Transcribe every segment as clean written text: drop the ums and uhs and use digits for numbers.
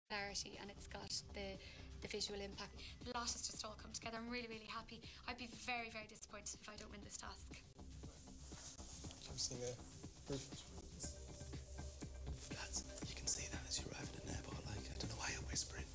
clarity, and it's got the visual impact. The lot has just all come together. I'm really, really happy. I'd be very, very disappointed if I don't win this task. I'm seeing a proof. Lads, you can see that as you arrive at an airport, like, I don't know why I'm whispering.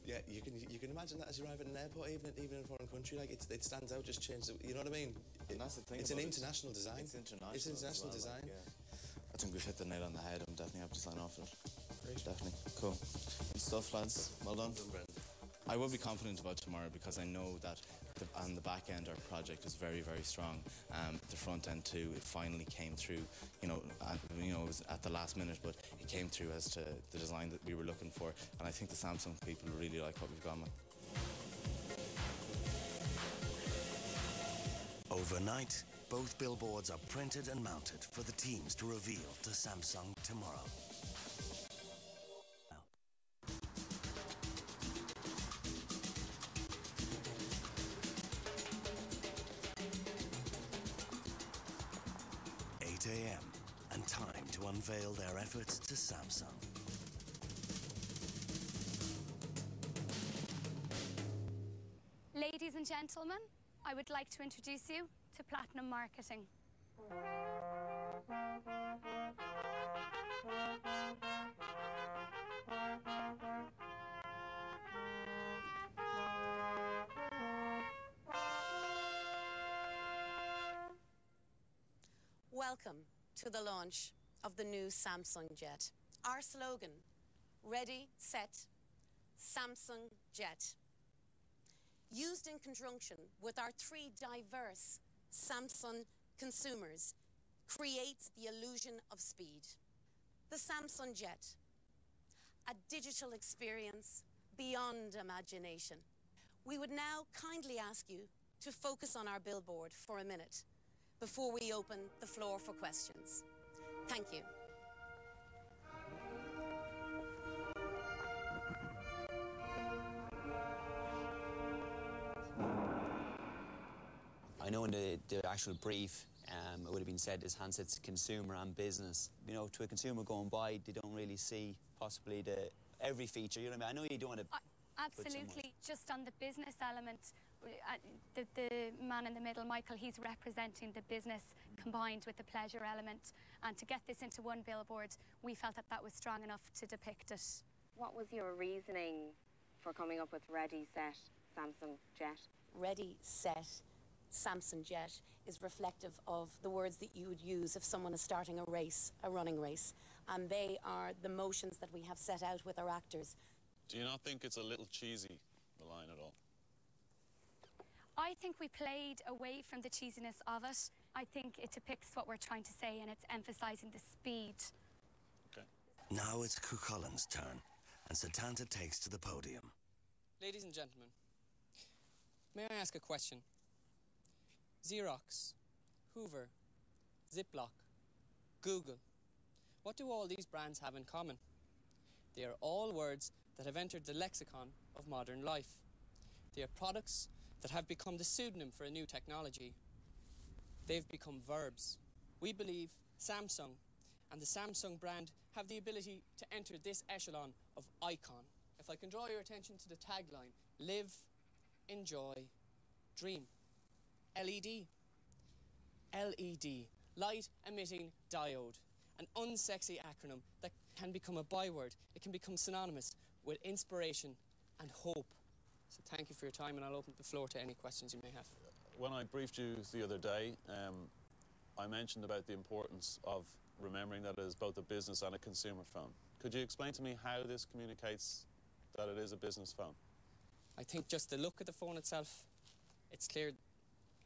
Yeah, you can imagine that as you arrive at an airport, even in a foreign country, like it stands out, just changed. You know what I mean? And that's the thing. It's an international design. It's international. It's international well, design. Like, yeah. I think we've hit the nail on the head. I'm definitely happy to sign off for it. Great. Definitely. Cool. Good stuff, lads. Well done. I will be confident about tomorrow because I know that on the back end our project was very, very strong. The front end too, it finally came through. It was at the last minute, but it came through as to the design that we were looking for. And I think the Samsung people really like what we've gone with. Overnight, both billboards are printed and mounted for the teams to reveal to Samsung tomorrow. 8 a.m. and time to unveil their efforts to Samsung. Ladies and gentlemen, I would like to introduce you to Platinum Marketing. Welcome to the launch of the new Samsung Jet. Our slogan, Ready, Set, Samsung Jet. Used in conjunction with our 3 diverse Samsung consumers, creates the illusion of speed. The Samsung Jet, a digital experience beyond imagination. We would now kindly ask you to focus on our billboard for a minute before we open the floor for questions. Thank you. I know in the actual brief, it would have been said as handsets consumer and business. You know, to a consumer going by, they don't really see possibly every feature. You know what I mean? I know you don't want to. Absolutely. Just on the business element, the man in the middle, Michael, he's representing the business combined with the pleasure element. And to get this into one billboard, we felt that that was strong enough to depict it. What was your reasoning for coming up with Ready, Set, Samsung Jet? Ready, Set, Samsung Jet is reflective of the words that you would use if someone is starting a race, a running race. And they are the motions that we have set out with our actors. Do you not think it's a little cheesy, the line at all? I think we played away from the cheesiness of it. I think it depicts what we're trying to say, and it's emphasising the speed. Okay. Now it's Cullen's turn, and Setanta takes to the podium. Ladies and gentlemen, may I ask a question? Xerox, Hoover, Ziploc, Google. What do all these brands have in common? They are all words that have entered the lexicon of modern life. They are products that have become the pseudonym for a new technology. They've become verbs. We believe Samsung and the Samsung brand have the ability to enter this echelon of icon. If I can draw your attention to the tagline, live, enjoy, dream. LED. LED, light emitting diode. An unsexy acronym that can become a byword. It can become synonymous with inspiration and hope. So thank you for your time, and I'll open the floor to any questions you may have. When I briefed you the other day, I mentioned about the importance of remembering that it is both a business and a consumer phone. Could you explain to me how this communicates that it is a business phone? I think just the look at the phone itself, it's clear.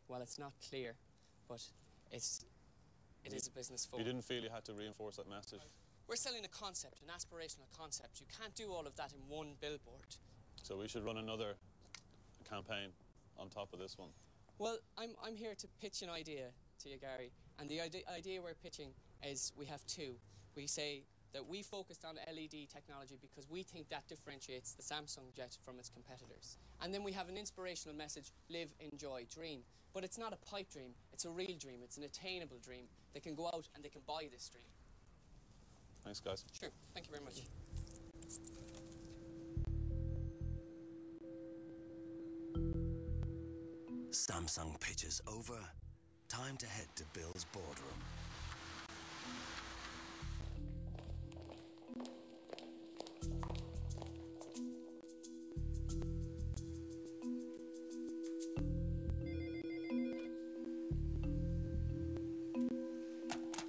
Well, it's not clear, but it is a business phone. You didn't feel you had to reinforce that message? We're selling a concept, an aspirational concept. You can't do all of that in one billboard. So we should run another campaign on top of this one? Well, I'm here to pitch an idea to you, Gary. And the idea we're pitching is we have 2. We say that we focused on LED technology because we think that differentiates the Samsung Jet from its competitors. And then we have an inspirational message, live, enjoy, dream. But it's not a pipe dream, it's a real dream, it's an attainable dream. They can go out and they can buy this dream. Thanks, guys. Sure, thank you very much. Samsung pitch is over. Time to head to Bill's boardroom.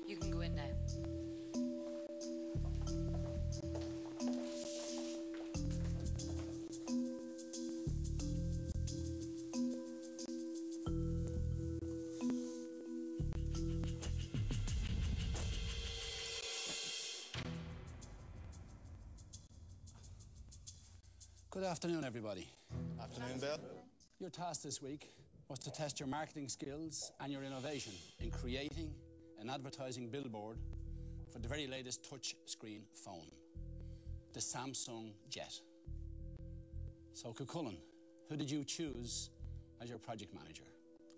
You can go in now. Good afternoon, everybody. Afternoon, Bill. Your task this week was to test your marketing skills and your innovation in creating an advertising billboard for the very latest touch-screen phone, the Samsung Jet. So, Cullen, who did you choose as your project manager?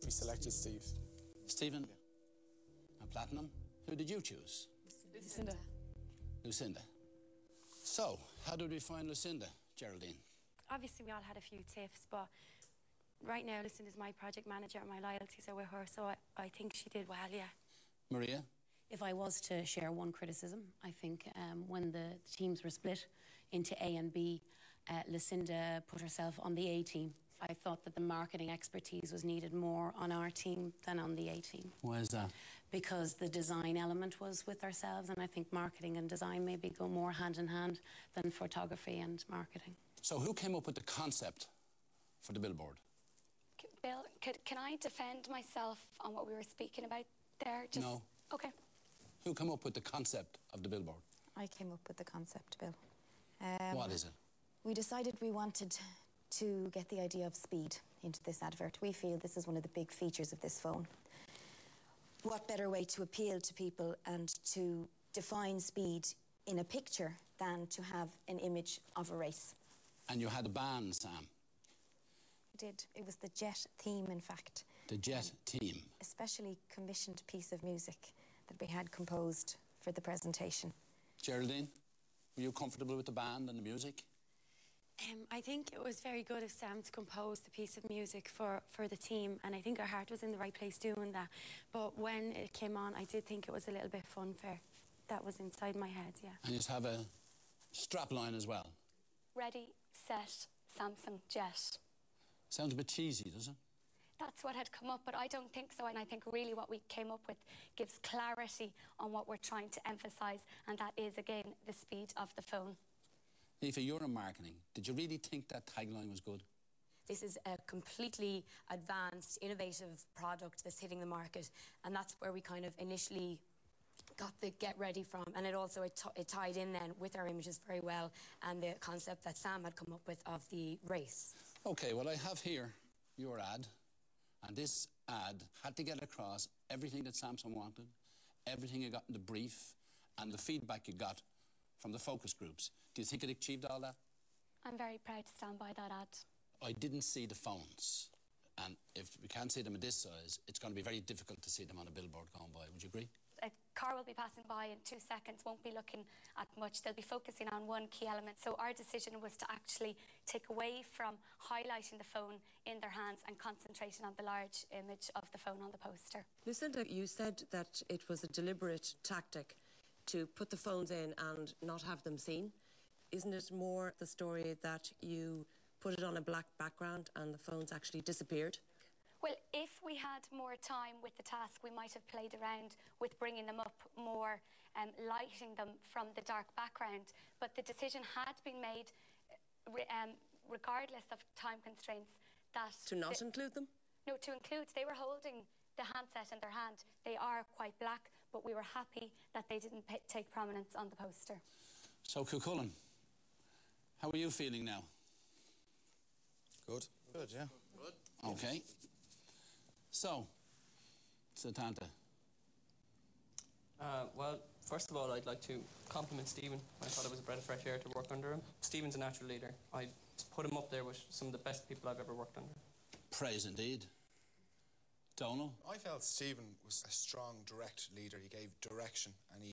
We selected Steve. Stephen? And Platinum, who did you choose? Lucinda. Lucinda. So, how did we find Lucinda, Geraldine? Obviously, we all had a few tiffs, but right now, Lucinda's my project manager and my loyalties are with her, so I think she did well, yeah. Maria? If I was to share one criticism, I think when the teams were split into A and B, Lucinda put herself on the A team. I thought that the marketing expertise was needed more on our team than on the A team. Why is that? Because the design element was with ourselves, and I think marketing and design maybe go more hand in hand than photography and marketing. So who came up with the concept for the billboard? Bill, can I defend myself on what we were speaking about there? No. Okay. Who came up with the concept of the billboard? I came up with the concept, Bill. What is it? We decided we wanted to get the idea of speed into this advert. We feel this is one of the big features of this phone. What better way to appeal to people and to define speed in a picture than to have an image of a race? And you had a band, Sam. We did. It was the Jet theme, in fact. The Jet team. A specially commissioned piece of music that we had composed for the presentation. Geraldine, were you comfortable with the band and the music? I think it was very good of Sam to compose the piece of music for the team, and I think her heart was in the right place doing that. But when it came on, I did think it was a little bit funfair. That was inside my head, yeah. And you have a strap line as well. Ready, set, Samsung Jet. Sounds a bit cheesy, doesn't it? That's what had come up, but I don't think so, and I think really what we came up with gives clarity on what we're trying to emphasise, and that is, again, the speed of the phone. Aoiffe, you're in marketing. Did you really think that tagline was good? This is a completely advanced, innovative product that's hitting the market, and that's where we kind of initially got the get ready from, and it also it tied in then with our images very well and the concept that Sam had come up with of the race. Okay, well, I have here your ad, and this ad had to get across everything that Samsung wanted, everything you got in the brief, and the feedback you got from the focus groups. Do you think it achieved all that? I'm very proud to stand by that ad. I didn't see the phones, and if we can't see them at this size, it's going to be very difficult to see them on a billboard going by. Would you agree? A car will be passing by in 2 seconds, won't be looking at much. They'll be focusing on one key element. So our decision was to actually take away from highlighting the phone in their hands and concentrating on the large image of the phone on the poster. Lucinda, you said that it was a deliberate tactic to put the phones in and not have them seen. Isn't it more the story that you put it on a black background and the phones actually disappeared? Well, if we had more time with the task, we might have played around with bringing them up more, lighting them from the dark background. But the decision had been made, regardless of time constraints, that... To not include them? No, to include. They were holding the handset in their hand. They are quite black, but we were happy that they didn't take prominence on the poster. So, Cullen, how are you feeling now? Good. Good, yeah. Good. Okay. So, Setanta. Well, First of all, I'd like to compliment Stephen. I thought it was a breath of fresh air to work under him. Stephen's a natural leader. I put him up there with some of the best people I've ever worked under. Praise indeed. Donal? I felt Stephen was a strong, direct leader. He gave direction and he